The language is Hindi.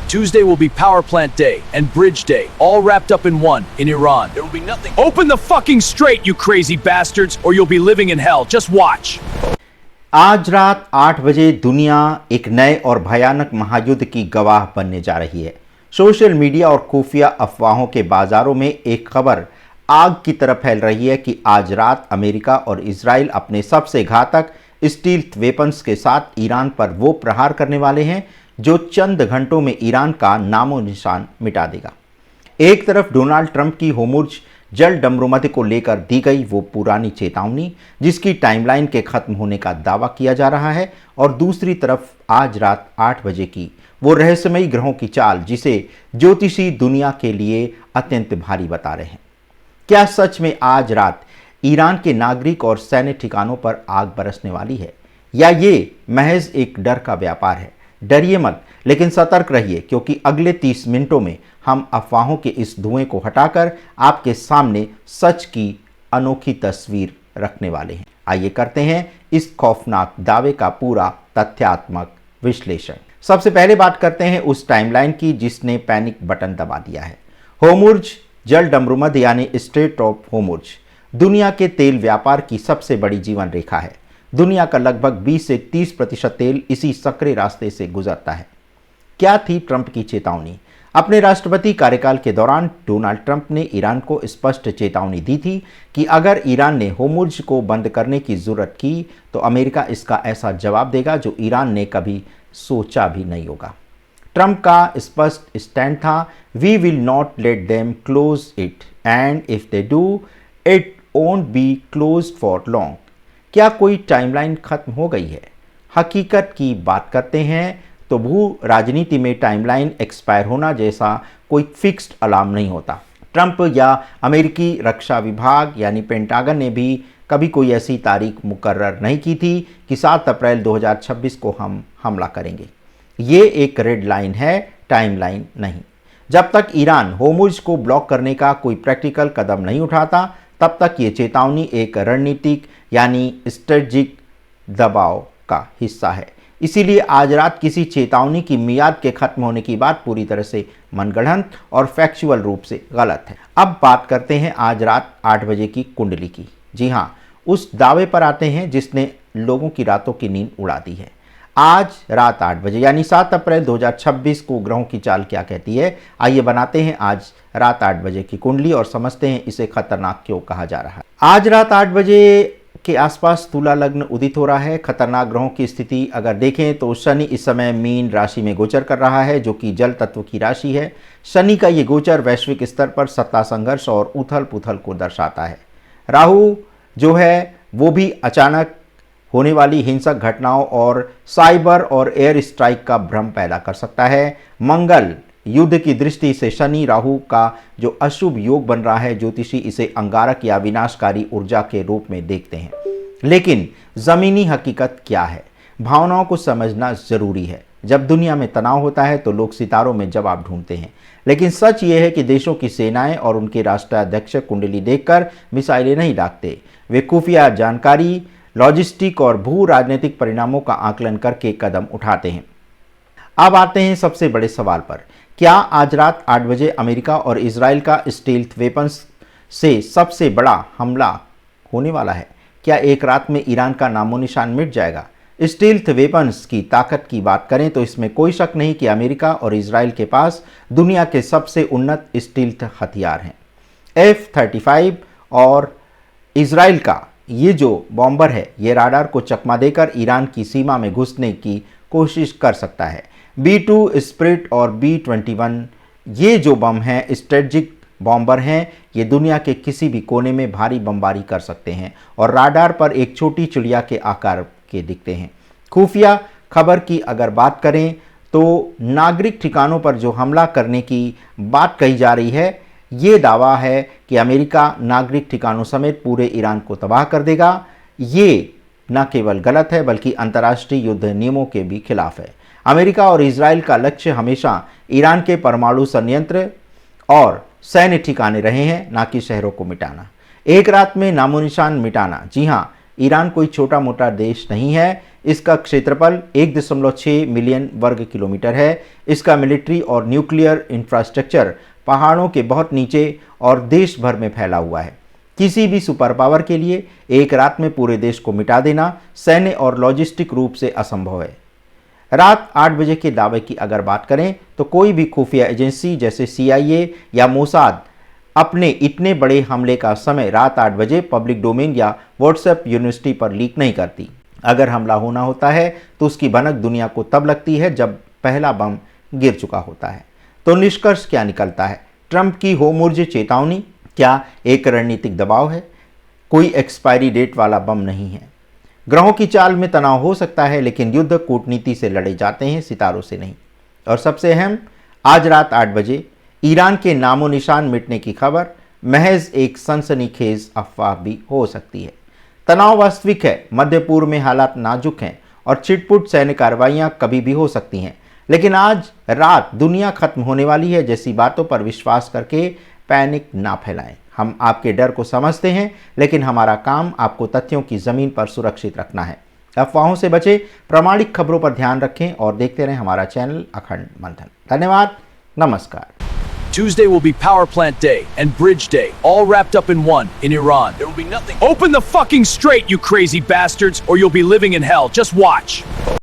Tuesday will be Power Plant Day and Bridge Day, all wrapped up in one, in Iran. There will be nothing. Open the fucking strait, you crazy bastards, or you'll be living in hell. Just watch. आज रात 8 बजे दुनिया एक नए और भयानक महायुद्ध की गवाह बनने जा रही है। सोशल मीडिया और खुफिया अफवाहों के बाजारों में एक खबर आग की तरह फैल रही है कि आज रात अमेरिका और इजराइल अपने सबसे घातक स्टील्थ वेपन्स के साथ ईरान पर वो प्रहार करने वाले हैं जो चंद घंटों में ईरान का नामो निशान मिटा देगा। एक तरफ डोनाल्ड ट्रंप की होर्मुज़ जल डमरूमध्य को लेकर दी गई वो पुरानी चेतावनी जिसकी टाइमलाइन के खत्म होने का दावा किया जा रहा है, और दूसरी तरफ आज रात 8 बजे की वो रहस्यमयी ग्रहों की चाल जिसे ज्योतिषी दुनिया के लिए अत्यंत भारी बता रहे हैं। क्या सच में आज रात ईरान के नागरिक और सैन्य ठिकानों पर आग बरसने वाली है, या ये महज एक डर का व्यापार है? डरिए मत, लेकिन सतर्क रहिए, क्योंकि अगले 30 मिनटों में हम अफवाहों के इस धुएं को हटाकर आपके सामने सच की अनोखी तस्वीर रखने वाले हैं। आइए करते हैं इस खौफनाक दावे का पूरा तथ्यात्मक विश्लेषण। सबसे पहले बात करते हैं उस टाइमलाइन की जिसने पैनिक बटन दबा दिया है। होर्मुज़ जल डमरूमध्य यानी स्ट्रेट ऑफ होर्मुज़ दुनिया के तेल व्यापार की सबसे बड़ी जीवन रेखा है। दुनिया का लगभग 20 से 30% तेल इसी सकरे रास्ते से गुजरता है। क्या थी ट्रंप की चेतावनी? अपने राष्ट्रपति कार्यकाल के दौरान डोनाल्ड ट्रंप ने ईरान को स्पष्ट चेतावनी दी थी कि अगर ईरान ने होर्मुज़ को बंद करने की जरूरत की तो अमेरिका इसका ऐसा जवाब देगा जो ईरान ने कभी सोचा भी नहीं होगा। ट्रंप का स्पष्ट स्टैंड था, we will not let them close it and if they do it won't be close for long. क्या कोई टाइमलाइन खत्म हो गई है? हकीकत की बात करते हैं तो भू राजनीति में टाइमलाइन एक्सपायर होना जैसा कोई फिक्स्ड अलार्म नहीं होता। ट्रंप या अमेरिकी रक्षा विभाग यानी पेंटागन ने भी कभी कोई ऐसी तारीख मुकर्रर नहीं की थी कि 7 अप्रैल 2026 को हम हमला करेंगे। ये एक रेड लाइन है, टाइमलाइन नहीं। जब तक ईरान होर्मुज़ को ब्लॉक करने का कोई प्रैक्टिकल कदम नहीं उठाता तब तक ये चेतावनी एक रणनीतिक यानी स्ट्रेटजिक दबाव का हिस्सा है। इसीलिए आज रात किसी चेतावनी की मियाद के खत्म होने की बात पूरी तरह से मनगढ़ंत और फैक्चुअल रूप से गलत है। अब बात करते हैं आज रात 8 बजे की कुंडली की। जी हाँ, उस दावे पर आते हैं जिसने लोगों की रातों की नींद उड़ा दी है। आज रात 8 बजे यानी 7 अप्रैल 2026 को ग्रहों की चाल क्या कहती है? आइए बनाते हैं आज रात 8 बजे की कुंडली और समझते हैं इसे खतरनाक क्यों कहा जा रहा है। आज रात 8 बजे के आसपास तुला लग्न उदित हो रहा है। खतरनाक ग्रहों की स्थिति अगर देखें तो शनि इस समय मीन राशि में गोचर कर रहा है जो कि जल तत्व की राशि है। शनि का ये गोचर वैश्विक स्तर पर सत्ता संघर्ष और उथल पुथल को दर्शाता है। राहु जो है वो भी अचानक होने वाली हिंसक घटनाओं और साइबर और एयर स्ट्राइक का भ्रम पैदा कर सकता है। मंगल युद्ध की दृष्टि से शनि राहु का जो अशुभ योग बन रहा है, ज्योतिषी इसे अंगारक या विनाशकारी ऊर्जा के रूप में देखते हैं। लेकिन जमीनी हकीकत क्या है? भावनाओं को समझना जरूरी है। जब दुनिया में तनाव होता है तो लोग सितारों में जवाब ढूंढते हैं, लेकिन सच ये है कि देशों की सेनाएं और उनके राष्ट्राध्यक्ष कुंडली देखकर मिसाइलें नहीं दागते। वे खुफिया जानकारी, लॉजिस्टिक और भू राजनीतिक परिणामों का आकलन करके कदम उठाते हैं। अब आते हैं सबसे बड़े सवाल पर। क्या आज रात 8 बजे अमेरिका और इजराइल का स्टील्थ वेपन्स से सबसे बड़ा हमला होने वाला है? क्या एक रात में ईरान का नामो निशान मिट जाएगा? स्टील्थ वेपन्स की ताकत की बात करें तो इसमें कोई शक नहीं कि अमेरिका और इजराइल के पास दुनिया के सबसे उन्नत स्टील्थ हथियार हैं। F-35 और इजराइल का ये जो बॉम्बर है ये राडार को चकमा देकर ईरान की सीमा में घुसने की कोशिश कर सकता है। B-2 स्पिरिट और B-21 ये जो बम हैं स्ट्रेटजिक बॉम्बर हैं, ये दुनिया के किसी भी कोने में भारी बमबारी कर सकते हैं और राडार पर एक छोटी चिड़िया के आकार के दिखते हैं। खुफिया खबर की अगर बात करें तो नागरिक ठिकानों पर जो हमला करने की बात कही जा रही है, ये दावा है कि अमेरिका नागरिक ठिकानों समेत पूरे ईरान को तबाह कर देगा। ये न केवल गलत है बल्कि अंतर्राष्ट्रीय युद्ध नियमों के भी खिलाफ है। अमेरिका और इजराइल का लक्ष्य हमेशा ईरान के परमाणु संयंत्र और सैन्य ठिकाने रहे हैं, ना कि शहरों को मिटाना। एक रात में नामोनिशान मिटाना, जी हाँ, ईरान कोई छोटा मोटा देश नहीं है। इसका क्षेत्रफल 1.6 मिलियन वर्ग किलोमीटर है। इसका मिलिट्री और न्यूक्लियर इंफ्रास्ट्रक्चर पहाड़ों के बहुत नीचे और देश भर में फैला हुआ है। किसी भी सुपर पावर के लिए एक रात में पूरे देश को मिटा देना सैन्य और लॉजिस्टिक रूप से असंभव है। रात 8 बजे के दावे की अगर बात करें तो कोई भी खुफिया एजेंसी जैसे CIA या मोसाद अपने इतने बड़े हमले का समय रात 8 बजे पब्लिक डोमेन या व्हाट्सएप यूनिवर्सिटी पर लीक नहीं करती। अगर हमला होना होता है तो उसकी भनक दुनिया को तब लगती है जब पहला बम गिर चुका होता है। तो निष्कर्ष क्या निकलता है? ट्रंप की होमोर्जे चेतावनी क्या एक रणनीतिक दबाव है? कोई एक्सपायरी डेट वाला बम नहीं है। ग्रहों की चाल में तनाव हो सकता है, लेकिन युद्ध कूटनीति से लड़े जाते हैं, सितारों से नहीं। और सबसे अहम, आज रात 8 बजे ईरान के नामो निशान मिटने की खबर महज एक सनसनीखेज अफवाह भी हो सकती है। तनाव वास्तविक है, मध्य पूर्व में हालात नाजुक हैं और छिटपुट सैन्य कार्रवाइयां कभी भी हो सकती हैं, लेकिन आज रात दुनिया खत्म होने वाली है जैसी बातों पर विश्वास करके पैनिक ना फैलाएं। हम आपके डर को समझते हैं, लेकिन हमारा काम आपको तथ्यों की जमीन पर सुरक्षित रखना है। अफवाहों से बचें, प्रामाणिक खबरों पर ध्यान रखें और देखते रहें हमारा चैनल अखंड मंथन। धन्यवाद, नमस्कार। Tuesday will be Power Plant Day and Bridge Day, all wrapped up in one, in Iran. There will be nothing. Open the fucking strait, you crazy bastards, or you'll be living in hell. Just watch.